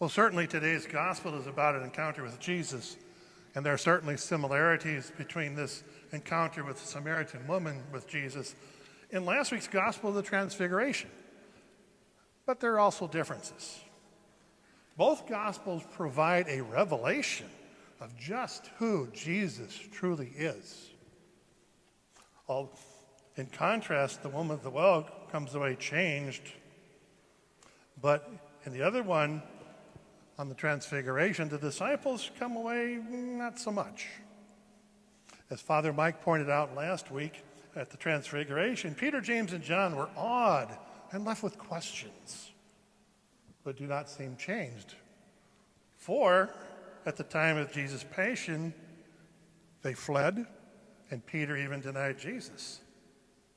Well, certainly today's gospel is about an encounter with Jesus, and there are certainly similarities between this encounter with the Samaritan woman with Jesus and last week's gospel of the Transfiguration. But there are also differences. Both gospels provide a revelation of just who Jesus truly is. In contrast, the woman at the well comes away changed, but in the other one, on the Transfiguration, the disciples come away not so much. As Father Mike pointed out last week at the Transfiguration, Peter, James, and John were awed and left with questions, but do not seem changed. For at the time of Jesus' passion, they fled, and Peter even denied Jesus.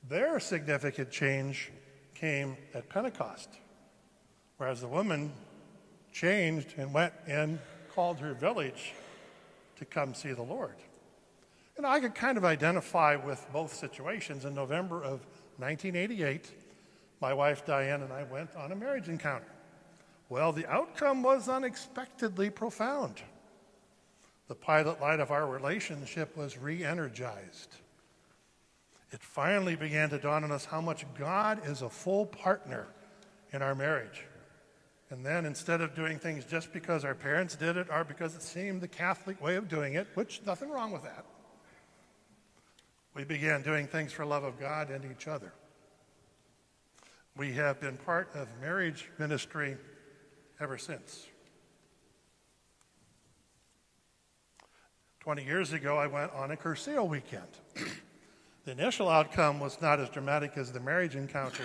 Their significant change came at Pentecost, whereas the woman changed and went and called her village to come see the Lord. And I could kind of identify with both situations. In November of 1988, my wife Diane and I went on a marriage encounter. Well, the outcome was unexpectedly profound. The pilot light of our relationship was re-energized. It finally began to dawn on us how much God is a full partner in our marriage. And then instead of doing things just because our parents did it or because it seemed the Catholic way of doing it, which nothing wrong with that, we began doing things for love of God and each other. We have been part of marriage ministry ever since. 20 years ago, I went on a Cursillo weekend. The initial outcome was not as dramatic as the marriage encounter.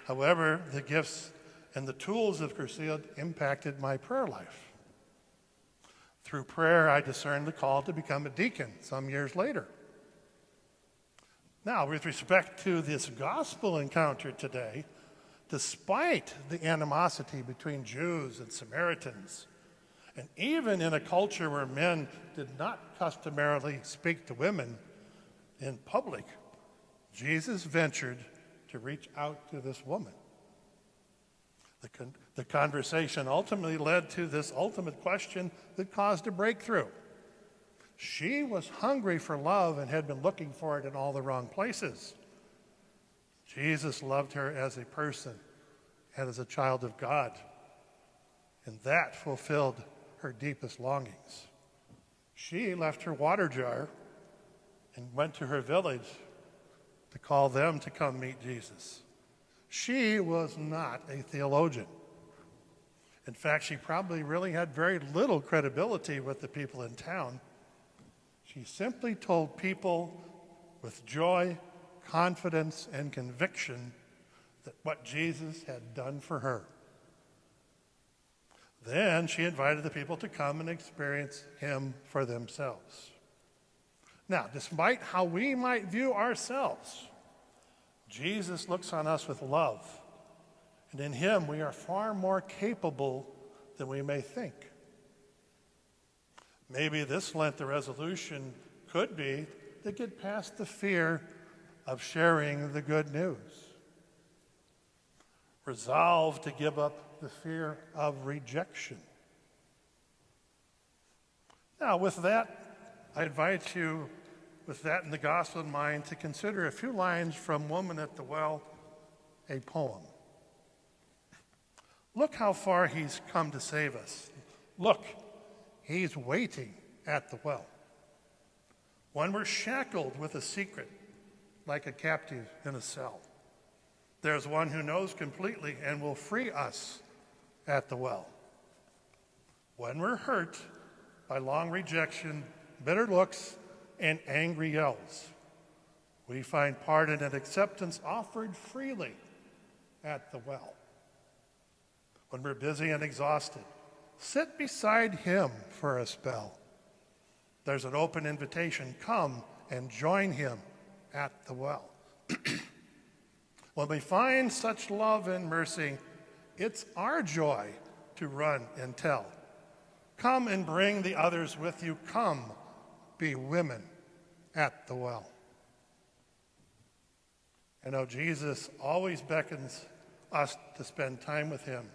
However, the gifts and the tools of Cursillo impacted my prayer life. Through prayer, I discerned the call to become a deacon some years later. Now, with respect to this gospel encounter today, despite the animosity between Jews and Samaritans, and even in a culture where men did not customarily speak to women in public, Jesus ventured to reach out to this woman. The conversation ultimately led to this ultimate question that caused a breakthrough. She was hungry for love and had been looking for it in all the wrong places. Jesus loved her as a person and as a child of God, and that fulfilled her deepest longings. She left her water jar and went to her village to call them to come meet Jesus. She was not a theologian. In fact, she probably really had very little credibility with the people in town. She simply told people with joy, confidence, and conviction that what Jesus had done for her. Then she invited the people to come and experience him for themselves. Now, despite how we might view ourselves, Jesus looks on us with love, and in him we are far more capable than we may think. Maybe this Lent the resolution could be to get past the fear of sharing the good news. Resolve to give up the fear of rejection. Now, with that, I invite you, with that in the gospel in mind, to consider a few lines from Woman at the Well, a poem. Look how far he's come to save us. Look, he's waiting at the well. When we're shackled with a secret, like a captive in a cell, there's one who knows completely and will free us at the well. When we're hurt by long rejection, bitter looks, and angry yells, we find pardon and acceptance offered freely at the well. When we're busy and exhausted, sit beside him for a spell. There's an open invitation. Come and join him at the well. When we find such love and mercy, it's our joy to run and tell. Come and bring the others with you. Come, be women at the well. You know, Jesus always beckons us to spend time with him,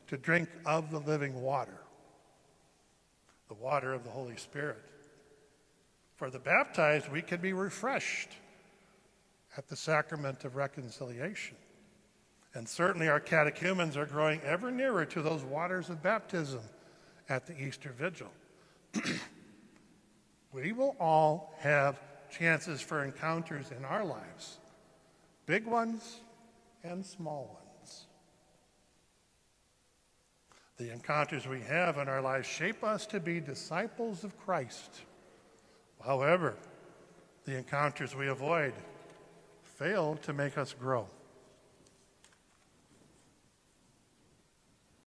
to drink of the living water, the water of the Holy Spirit. For the baptized, we can be refreshed at the sacrament of reconciliation. And certainly our catechumens are growing ever nearer to those waters of baptism at the Easter Vigil. We will all have chances for encounters in our lives, big ones and small ones. The encounters we have in our lives shape us to be disciples of Christ. However, the encounters we avoid fail to make us grow.